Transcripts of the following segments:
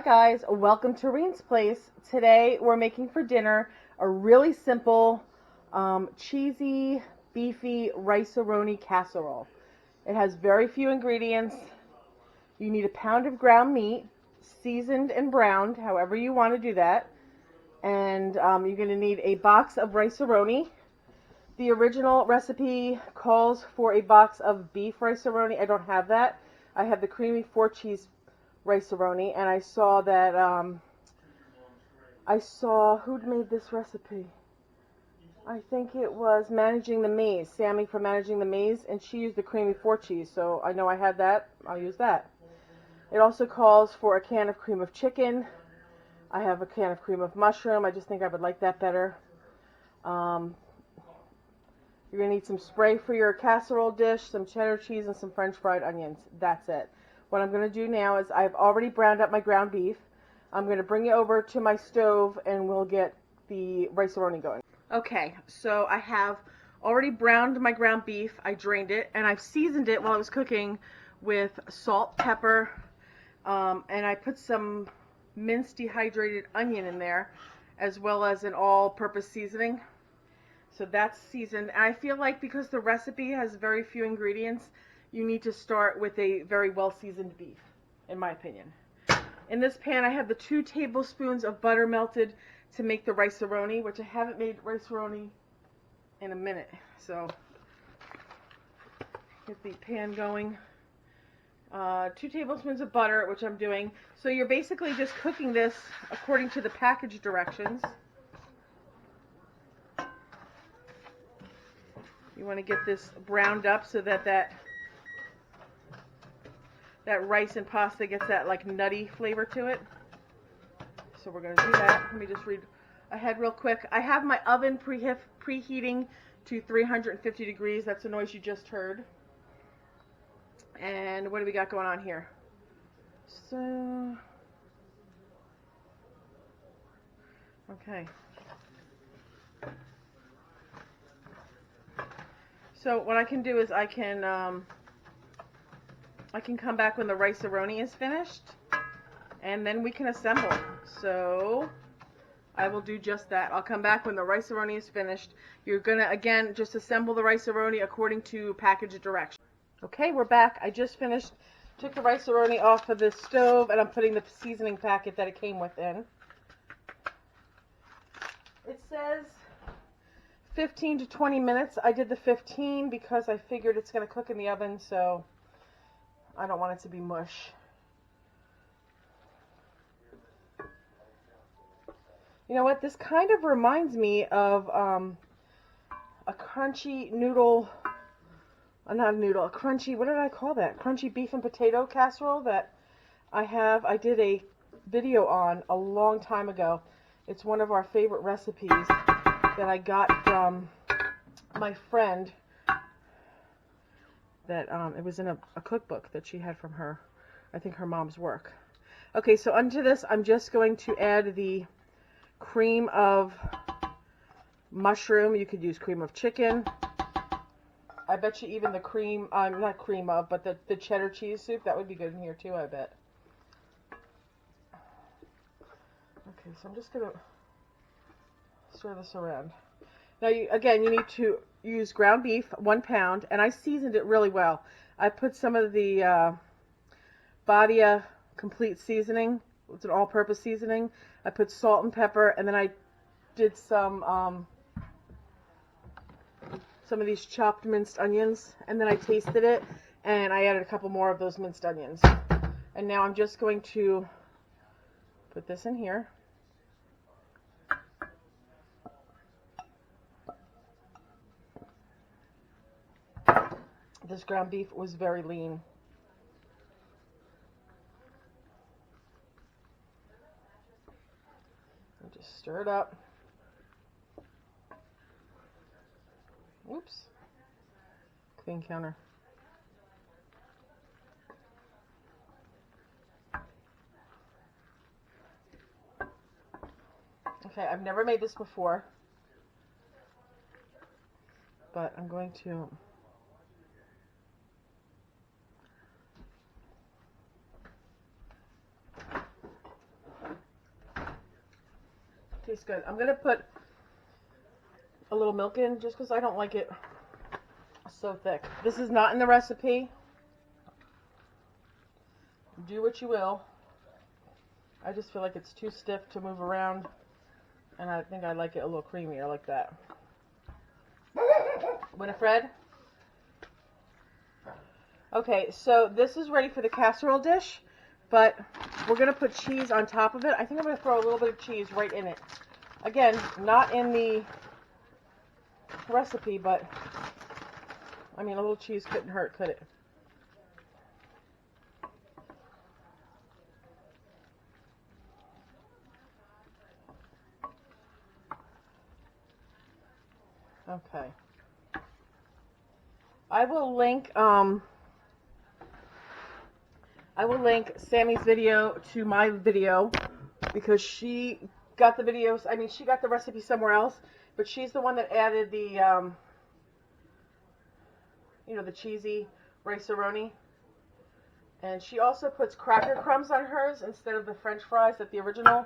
guys, welcome to Reen's Place. Today we're making for dinner a really simple, cheesy, beefy rice-a-roni casserole. It has very few ingredients. You need a pound of ground meat, seasoned and browned, however you want to do that. And you're going to need a box of rice-a-roni. The original recipe calls for a box of beef rice-a-roni. I don't have that. I have the creamy 4-cheese rice-a-roni, and I saw that, who'd made this recipe? I think it was Managing the Maze, Sammy from Managing the Maze, and she used the creamy 4-cheese, so I know I had that. I'll use that. It also calls for a can of cream of chicken. I have a can of cream of mushroom. I just think I would like that better. You're going to need some spray for your casserole dish, some cheddar cheese, and some French fried onions. That's it. What I'm going to do now is I've already browned up my ground beef. I'm going to bring it over to my stove and we'll get the rice-a-roni going. Okay, so I have already browned my ground beef. I drained it and I've seasoned it while I was cooking with salt, pepper, and I put some minced dehydrated onion in there, as well as an all-purpose seasoning. So that's seasoned. And I feel like because the recipe has very few ingredients, you need to start with a very well-seasoned beef, in my opinion. In this pan, I have the 2 tablespoons of butter melted to make the rice-a-roni, which I haven't made rice-a-roni in a minute. So, get the pan going. 2 tablespoons of butter, which I'm doing. So you're basically just cooking this according to the package directions. You want to get this browned up so that rice and pasta gets that like nutty flavor to it. So we're going to do that. Let me just read ahead real quick. I have my oven preheating to 350 degrees. That's the noise you just heard. And what do we got going on here? So, okay. So what I can do is I can come back when the rice-a-roni is finished, and then we can assemble. So I will do just that. I'll come back when the rice-a-roni is finished. You're gonna again just assemble the rice-a-roni according to package directions. Okay, we're back. I just finished, took the rice-a-roni off of the stove, and I'm putting the seasoning packet that it came with in. It says 15 to 20 minutes. I did the 15 because I figured it's going to cook in the oven, so I don't want it to be mush. You know what? This kind of reminds me of a crunchy noodle, not a noodle, a crunchy, what did I call that? Crunchy beef and potato casserole that I did a video on a long time ago. It's one of our favorite recipes that I got from my friend, that it was in a cookbook that she had from her, I think her mom's work. Okay, so onto this, I'm just going to add the cream of mushroom. You could use cream of chicken. I bet you even the cream, not cream of, but the cheddar cheese soup, that would be good in here too, I bet. Okay, so I'm just going to stir this around. Now, again, you need to use ground beef, 1 pound, and I seasoned it really well. I put some of the Badia complete seasoning. It's an all-purpose seasoning. I put salt and pepper, and then I did some of these chopped minced onions, and then I tasted it, and I added a couple more of those minced onions. And now I'm just going to put this in here. This ground beef was very lean. And just stir it up. Oops. Clean counter. Okay, I've never made this before, but I'm going to Tastes good. I'm going to put a little milk in just because I don't like it so thick. This is not in the recipe. Do what you will. I just feel like it's too stiff to move around, and I think I like it a little creamy. I like that. Winifred? Okay, so this is ready for the casserole dish, but we're going to put cheese on top of it. I think I'm going to throw a little bit of cheese right in it. Again, not in the recipe, but I mean, a little cheese couldn't hurt, could it? Okay. I will link Sammy's video to my video because she got the videos. I mean, she got the recipe somewhere else, but she's the one that added the you know, the cheesy rice-a-roni. And she also puts cracker crumbs on hers instead of the French fries that the original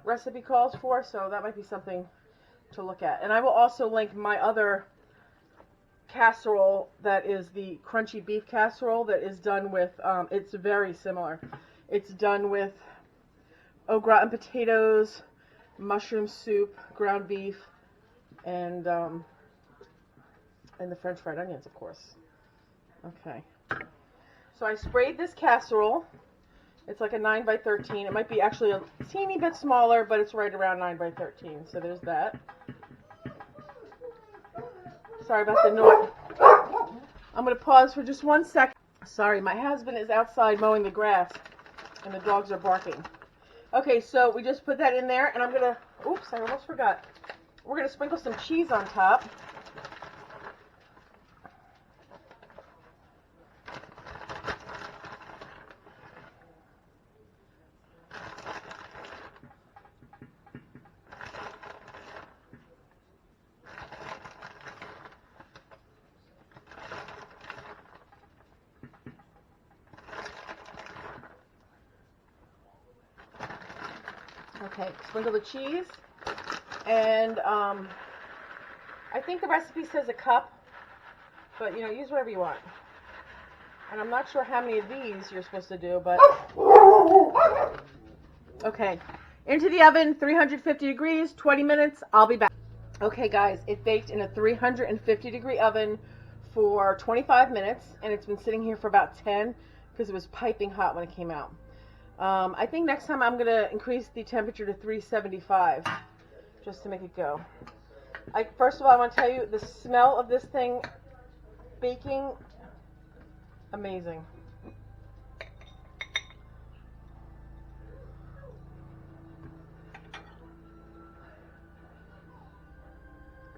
recipe calls for, so that might be something to look at. And I will also link my other casserole that is the crunchy beef casserole that is done with, it's very similar. It's done with au gratin potatoes, mushroom soup, ground beef, and the French fried onions, of course. Okay. So I sprayed this casserole. It's like a 9 by 13. It might be actually a teeny bit smaller, but it's right around 9 by 13. So there's that. Sorry about the noise. I'm going to pause for just 1 second. Sorry, my husband is outside mowing the grass, and the dogs are barking. Okay, so we just put that in there, and I'm going to, oops, I almost forgot. We're going to sprinkle some cheese on top. Okay, sprinkle the cheese, and I think the recipe says a cup, but you know, use whatever you want. And I'm not sure how many of these you're supposed to do, but okay, into the oven, 350 degrees, 20 minutes. I'll be back. Okay, guys, it baked in a 350 degree oven for 25 minutes, and it's been sitting here for about 10 because it was piping hot when it came out. I think next time I'm going to increase the temperature to 375 just to make it go. First of all, I want to tell you, the smell of this thing baking, amazing.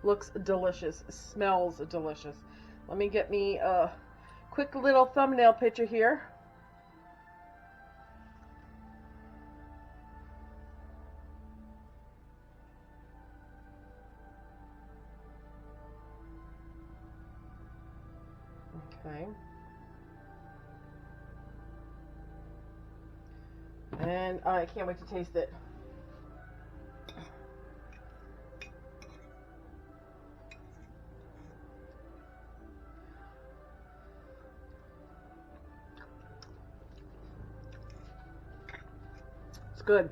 Looks delicious. Smells delicious. Let me get me a quick little thumbnail picture here. Okay. And I can't wait to taste it. It's good.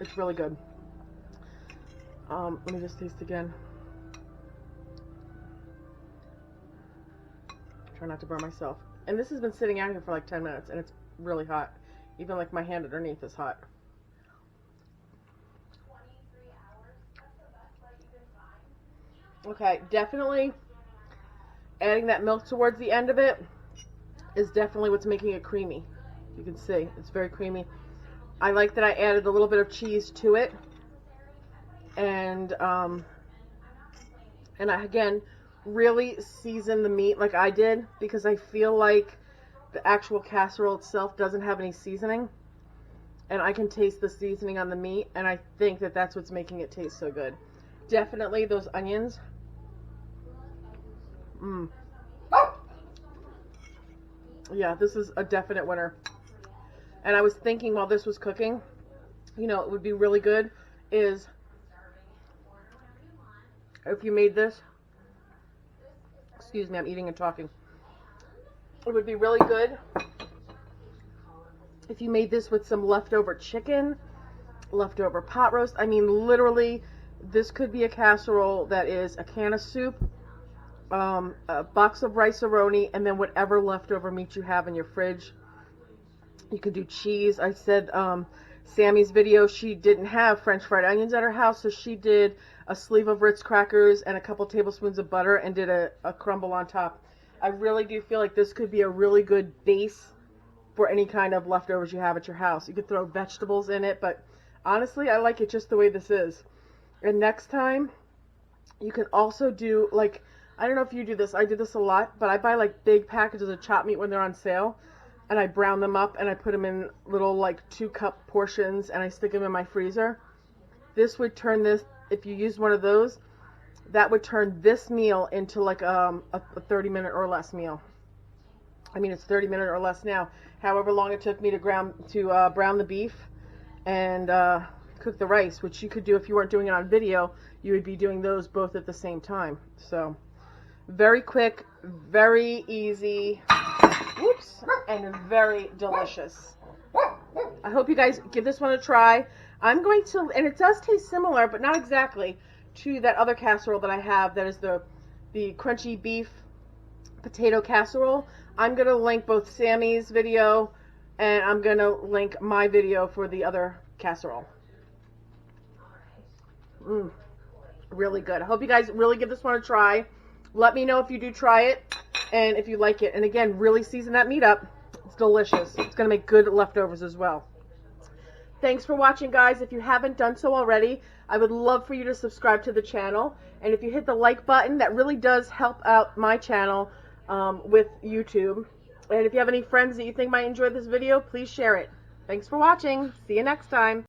It's really good. Let me just taste again. Try not to burn myself. And this has been sitting out here for like 10 minutes, and it's really hot. Even like my hand underneath is hot. 23 hours. That's the best way you can find. Okay, definitely adding that milk towards the end of it is definitely what's making it creamy. You can see it's very creamy. I like that I added a little bit of cheese to it, and I again really season the meat like I did, because I feel like the actual casserole itself doesn't have any seasoning, and I can taste the seasoning on the meat, and I think that that's what's making it taste so good. Definitely those onions. Yeah, this is a definite winner. And I was thinking while this was cooking, you know, it would be really good is if you made this, excuse me, I'm eating and talking. It would be really good if you made this with some leftover chicken, leftover pot roast. I mean, literally, this could be a casserole that is a can of soup, a box of rice-a-roni, and then whatever leftover meat you have in your fridge. You can do cheese. I said Sammy's video, she didn't have French fried onions at her house, so she did a sleeve of Ritz crackers and a couple tablespoons of butter and did a crumble on top. I really do feel like this could be a really good base for any kind of leftovers you have at your house. You could throw vegetables in it, but honestly, I like it just the way this is. And next time, you can also do, like, I don't know if you do this, I do this a lot, but I buy like big packages of chopped meat when they're on sale, and I brown them up and I put them in little like 2-cup portions and I stick them in my freezer. This would turn this, if you use one of those, that would turn this meal into like a 30-minute or less meal. I mean, it's 30-minute or less now. However long it took me to brown the beef and cook the rice, which you could do if you weren't doing it on video. You would be doing those both at the same time. So very quick, very easy, whoops, and very delicious. I hope you guys give this one a try. I'm going to, and it does taste similar, but not exactly, to that other casserole that I have that is the crunchy beef potato casserole. I'm going to link both Sammy's video and I'm going to link my video for the other casserole. Really good. I hope you guys really give this one a try. Let me know if you do try it and if you like it. And again, really season that meat up. It's delicious. It's going to make good leftovers as well. Thanks for watching, guys. If you haven't done so already, I would love for you to subscribe to the channel. And if you hit the like button, that really does help out my channel with YouTube. And if you have any friends that you think might enjoy this video, please share it. Thanks for watching. See you next time.